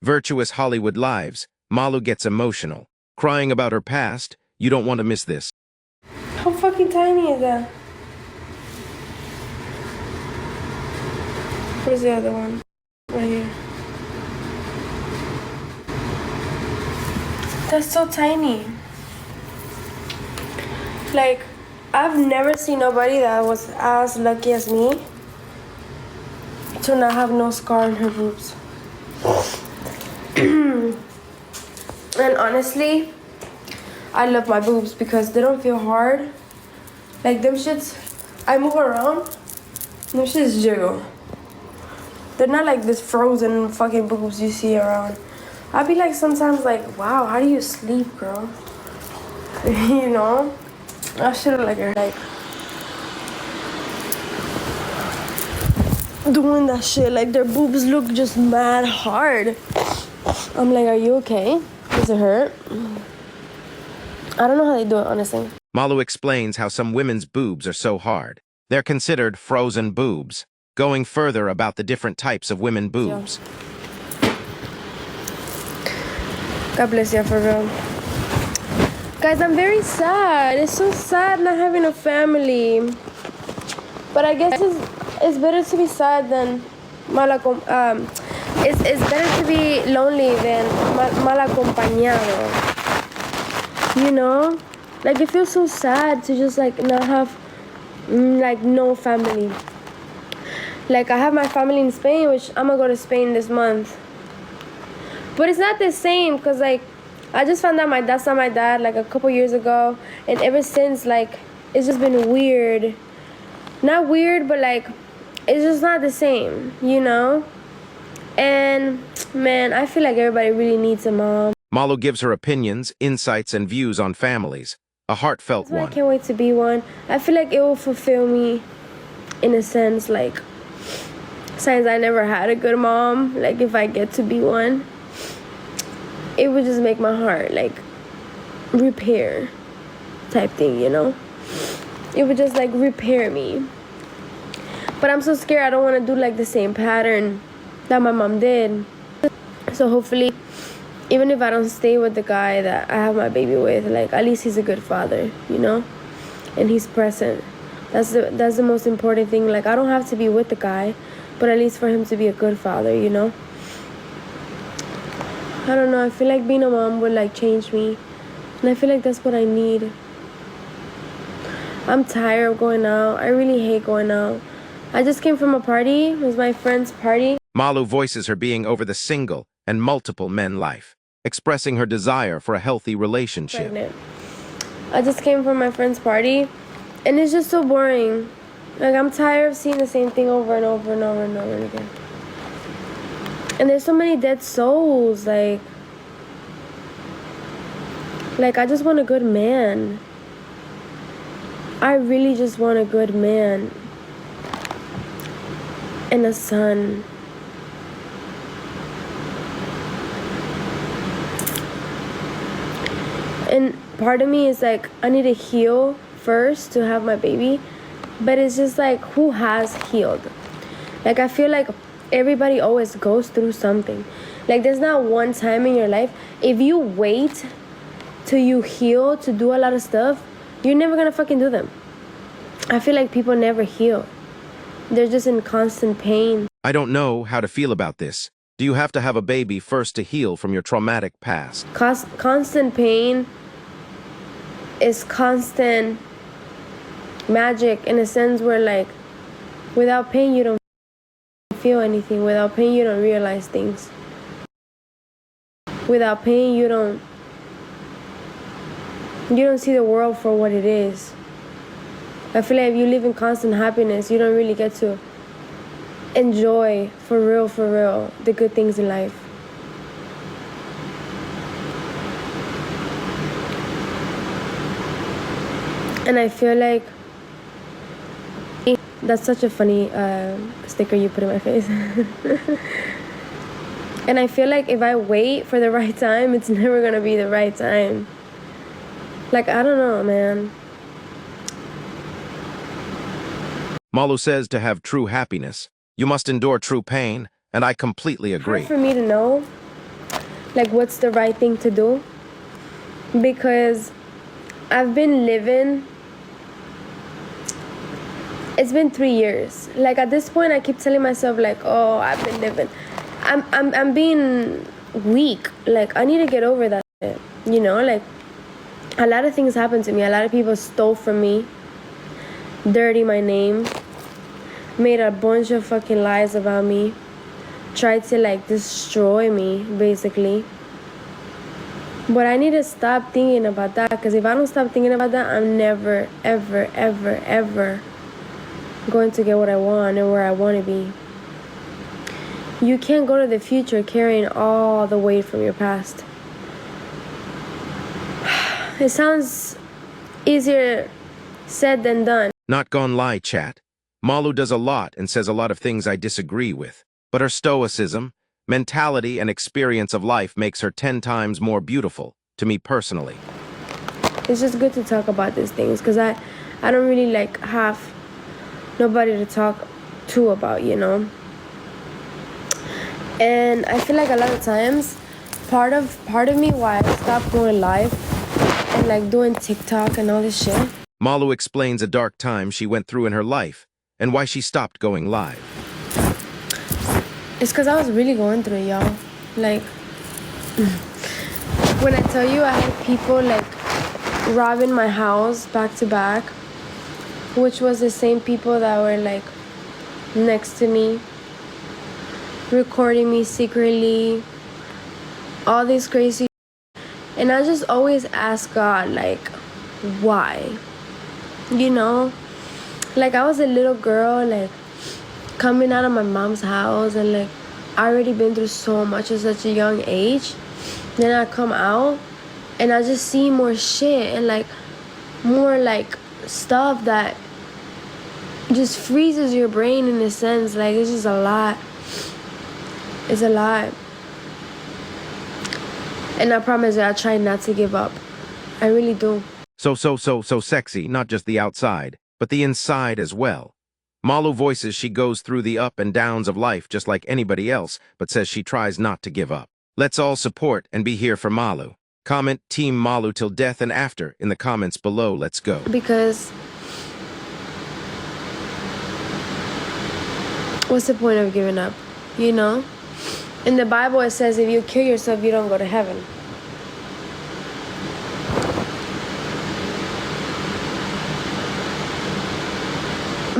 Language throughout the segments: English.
Virtuous Hollywood Lives, Malu gets emotional. Crying about her past, you don't want to miss this. How fucking tiny is that? Where's the other one? Right here. That's so tiny. Like, I've never seen nobody that was as lucky as me to not have no scar on her boobs. And honestly, I love my boobs because they don't feel hard. Like them shits, I move around, them shits jiggle. They're not like this frozen fucking boobs you see around. I'd be like sometimes like, wow, how do you sleep, girl? You know? I should have like doing that shit. Like their boobs look just mad hard. I'm like, are you okay? Does it hurt? I don't know how they do it, honestly. Malu explains how some women's boobs are so hard. They're considered frozen boobs, going further about the different types of women boobs. God bless you, for real. Guys, I'm very sad. It's so sad not having a family. But I guess it's better to be sad than it's better to be lonely than mal acompañado. You know? Like, it feels so sad to just, like, not have, like, no family. Like, I have my family in Spain, which I'm gonna go to Spain this month. But it's not the same, because, like, I just found out my dad's not my dad, like, a couple years ago. And ever since, like, it's just been weird. Not weird, but, like, it's just not the same, you know? And, man, I feel like everybody really needs a mom. Malu gives her opinions, insights, and views on families. A heartfelt one. I can't wait to be one. I feel like it will fulfill me, in a sense, like, since I never had a good mom, like, if I get to be one, it would just make my heart, like, repair type thing, you know? It would just, like, repair me. But I'm so scared I don't want to do, like, the same pattern that my mom did. So hopefully, even if I don't stay with the guy that I have my baby with, like, at least he's a good father, you know? And he's present. That's the most important thing. Like, I don't have to be with the guy, but at least for him to be a good father, you know? I don't know. I feel like being a mom would, like, change me. And I feel like that's what I need. I'm tired of going out. I really hate going out. I just came from a party. It was my friend's party. Malu voices her being over the single and multiple men life, expressing her desire for a healthy relationship. Pregnant. I just came from my friend's party, and it's just so boring. Like, I'm tired of seeing the same thing over and over and over and over again. And there's so many dead souls, like I just want a good man. I really just want a good man. And a son. And part of me is like, I need to heal first to have my baby. But it's just like, who has healed? Like, I feel like everybody always goes through something. Like, there's not one time in your life. If you wait till you heal to do a lot of stuff, you're never gonna fucking do them. I feel like people never heal. They're just in constant pain. I don't know how to feel about this. Do you have to have a baby first to heal from your traumatic past? Constant pain is constant magic, in a sense where, like, without pain you don't feel anything. Without pain you don't realize things. Without pain you don't see the world for what it is. I feel like if you live in constant happiness, you don't really get to enjoy for real the good things in life. And I feel like that's such a funny sticker you put in my face. And I feel like if I wait for the right time, it's never gonna be the right time. Like, I don't know, man. Malu says to have true happiness, you must endure true pain, and I completely agree. Hard for me to know, like what's the right thing to do, because I've been living. It's been 3 years. Like at this point, I keep telling myself like, oh, I've been living. I'm being weak. Like I need to get over that shit. You know, like a lot of things happened to me. A lot of people stole from me, dirty my name, made a bunch of fucking lies about me, tried to like destroy me basically. But I need to stop thinking about that, because if I don't stop thinking about that, I'm never, ever, ever, ever going to get what I want and where I want to be. You can't go to the future carrying all the weight from your past. It sounds easier said than done. Not gon' lie, chat. Malu does a lot and says a lot of things I disagree with, but her stoicism, mentality, and experience of life makes her 10 times more beautiful, to me personally. It's just good to talk about these things, because I don't really like have nobody to talk to about, you know. And I feel like a lot of times part of me why I stopped going live and like doing TikTok and all this shit. Malu explains a dark time she went through in her life and why she stopped going live. It's because I was really going through it, y'all. Like, when I tell you I had people like robbing my house back to back, which was the same people that were like next to me, recording me secretly, all this crazy. And I just always ask God, like, why? You know? Like, I was a little girl, like, coming out of my mom's house, and like, I already been through so much at such a young age. Then I come out, and I just see more shit, and like, more like stuff that just freezes your brain in a sense. Like, it's just a lot. It's a lot. And I promise you, I try not to give up. I really do. So sexy, not just the outside, but the inside as well. Malu voices she goes through the up and downs of life just like anybody else, but says she tries not to give up. Let's all support and be here for Malu. Comment Team Malu till death and after in the comments below. Let's go. Because what's the point of giving up? You know? In the Bible it says if you kill yourself, you don't go to heaven.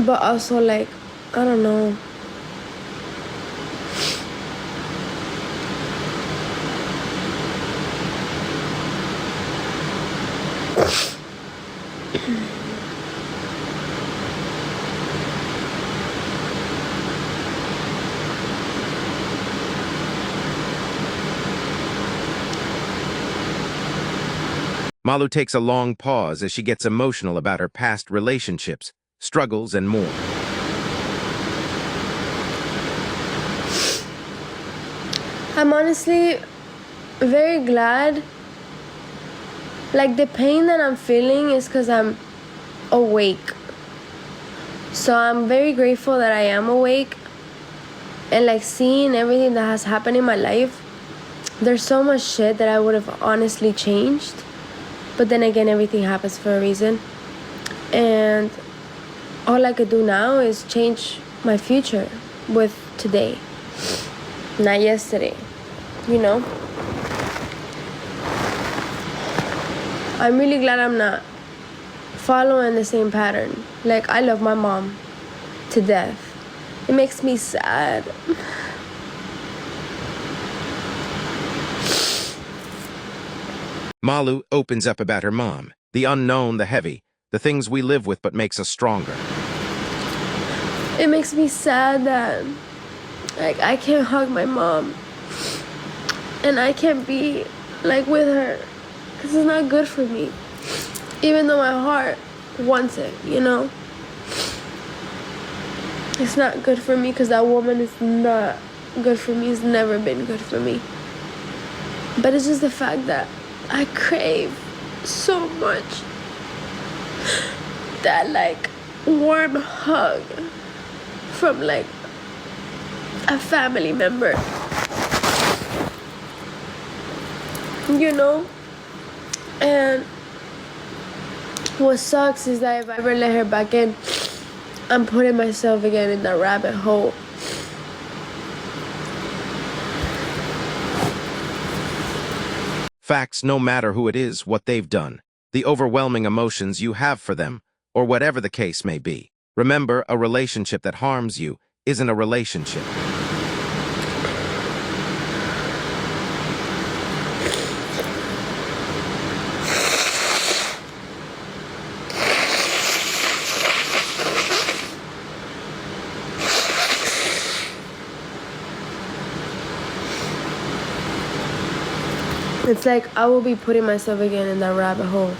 But also, like, I don't know. Malu takes a long pause as she gets emotional about her past relationships, struggles, and more. I'm honestly very glad. Like, the pain that I'm feeling is because I'm awake. So I'm very grateful that I am awake. And like, seeing everything that has happened in my life, there's so much shit that I would have honestly changed. But then again, everything happens for a reason. And all I could do now is change my future with today, not yesterday, you know? I'm really glad I'm not following the same pattern. Like, I love my mom to death. It makes me sad. Malu opens up about her mom, the unknown, the heavy, the things we live with but makes us stronger. It makes me sad that, like, I can't hug my mom. And I can't be, like, with her. Because it's not good for me. Even though my heart wants it, you know? It's not good for me because that woman is not good for me. It's never been good for me. But it's just the fact that I crave so much that, like, warm hug from, like, a family member. you know? And what sucks is that if I ever let her back in, I'm putting myself again in that rabbit hole. Facts, no matter who it is, what they've done, the overwhelming emotions you have for them, or whatever the case may be. Remember, a relationship that harms you isn't a relationship. It's like I will be putting myself again in that rabbit hole.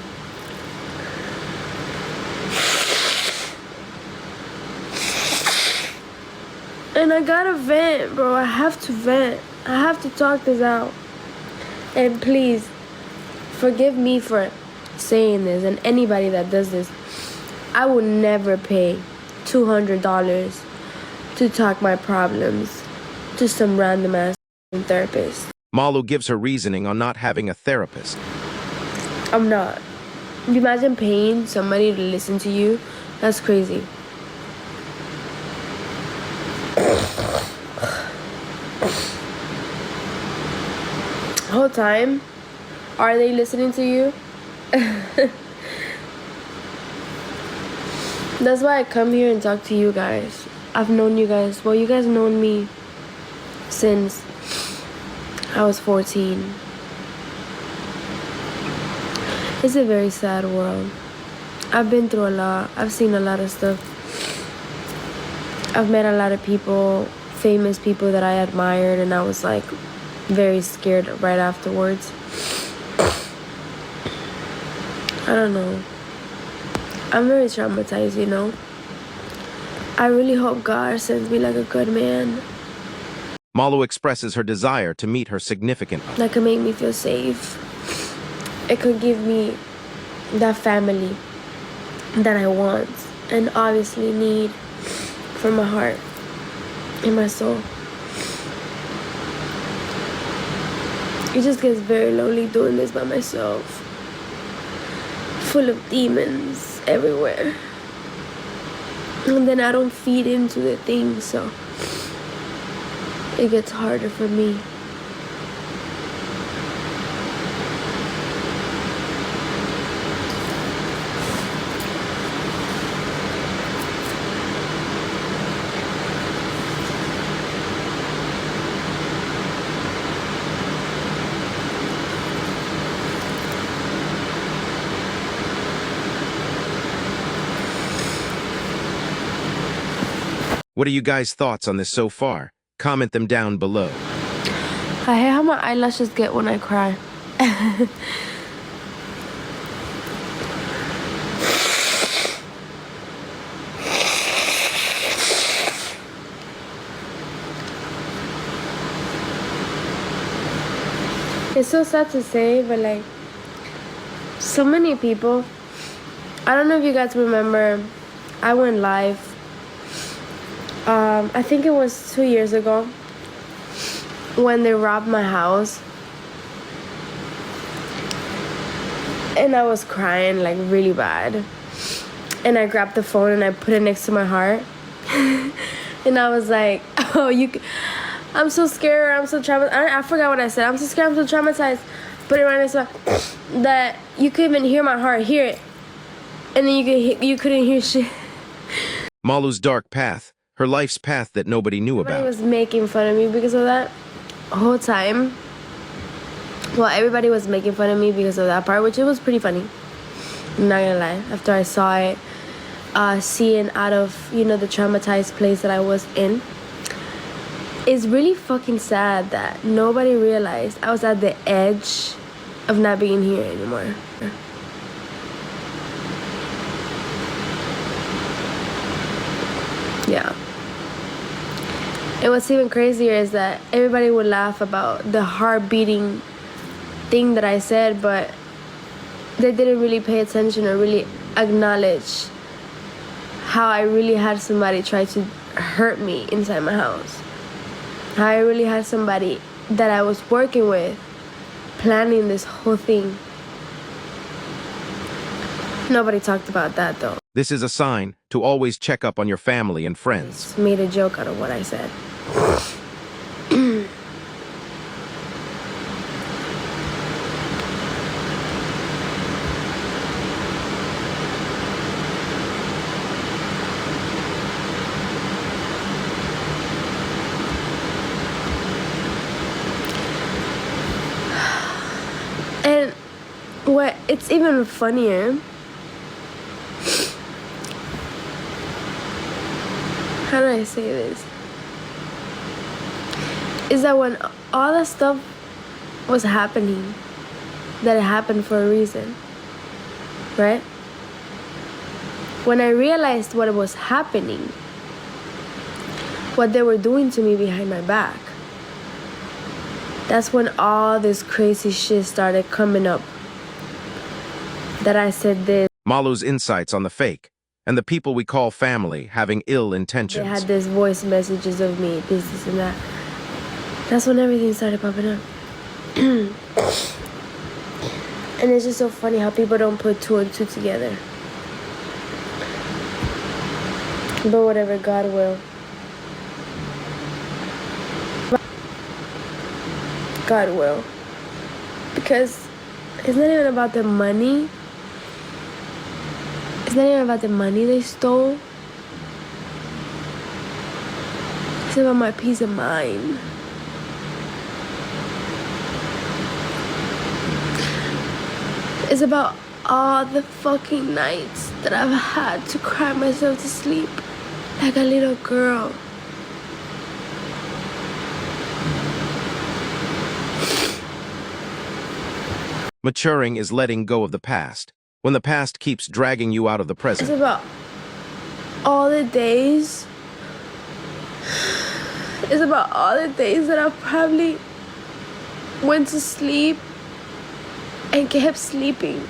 And I gotta vent, bro. I have to vent. I have to talk this out. And please, forgive me for saying this, and anybody that does this. I will never pay $200 to talk my problems to some random ass therapist. Malu gives her reasoning on not having a therapist. I'm not. You imagine paying somebody to listen to you? That's crazy. Whole time, are they listening to you? That's why I come here and talk to you guys. I've known you guys. Well, you guys known me since I was 14. It's a very sad world. I've been through a lot. I've seen a lot of stuff. I've met a lot of people, famous people that I admired, and I was like very scared right afterwards. I don't know. I'm very traumatized, you know. I really hope God sends me like a good man Malu expresses her desire to meet her significant other. that could make me feel safe. It could give me that family that I want and obviously need from my heart and my soul. It just gets very lonely doing this by myself. Full of demons everywhere. And then I don't feed into the things, so it gets harder for me. What are you guys' thoughts on this so far? Comment them down below. I hate how my eyelashes get when I cry. It's so sad to say, but like, so many people. I don't know if you guys remember, I went live. I think it was 2 years ago when they robbed my house. And I was crying like really bad. And I grabbed the phone and I put it next to my heart. And I was like, oh, I'm so scared, I'm so traumatized. I forgot what I said. I'm so scared, I'm so traumatized. Put it right next to my, that you could even hear my heart, hear it. And then you couldn't hear shit. Malu's dark path, her life's path that nobody knew Everybody about. was making fun of me because of that whole time. Well, everybody was making fun of me because of that part, which it was pretty funny. I'm not gonna lie. After I saw it, seeing out of, the traumatized place that I was in, it's really fucking sad that nobody realized I was at the edge of not being here anymore. Yeah. And what's even crazier is that everybody would laugh about the heart beating thing that I said, but they didn't really pay attention or really acknowledge how I really had somebody try to hurt me inside my house. How I really had somebody that I was working with planning this whole thing. Nobody talked about that though. This is a sign to always check up on your family and friends. Just made a joke out of what I said. And what it's even funnier, how do I say this, is that when all that stuff was happening, that it happened for a reason, right? When I realized what was happening, what they were doing to me behind my back, that's when all this crazy shit started coming up. That I said this. Malu's insights on the fake and the people we call family having ill intentions. They had this voice messages of me, this and that. That's when everything started popping up. And it's just so funny how people don't put two and two together. But whatever, God will. God will. Because it's not even about the money. It's not even about the money they stole. It's about my peace of mind. It's about all the fucking nights that I've had to cry myself to sleep like a little girl. Maturing is letting go of the past, when the past keeps dragging you out of the present. It's about all the days. It's about all the days that I probably went to sleep and kept sleeping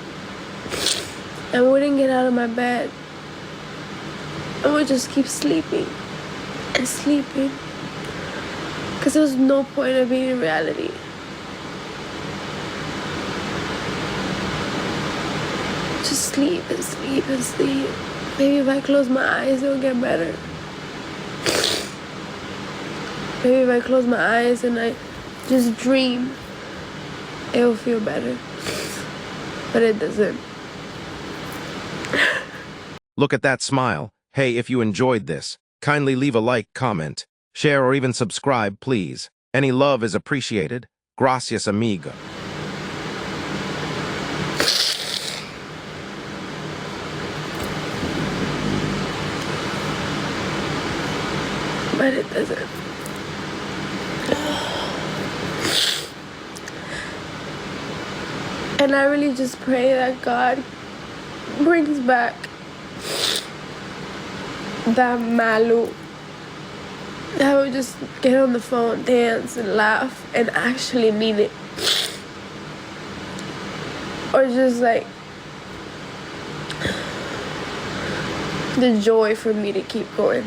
and wouldn't get out of my bed. I would just keep sleeping and sleeping because there was no point of being in reality. Just sleep and sleep and sleep. Maybe if I close my eyes, it'll get better. Maybe if I close my eyes and I just dream, it'll feel better. But it doesn't. Look at that smile. Hey, if you enjoyed this, kindly leave a like, comment, share, or even subscribe, please. Any love is appreciated. Gracias, amiga. But it doesn't. And I really just pray that God brings back that Malu that would just get on the phone, dance, and laugh, and actually mean it. Or just like the joy for me to keep going.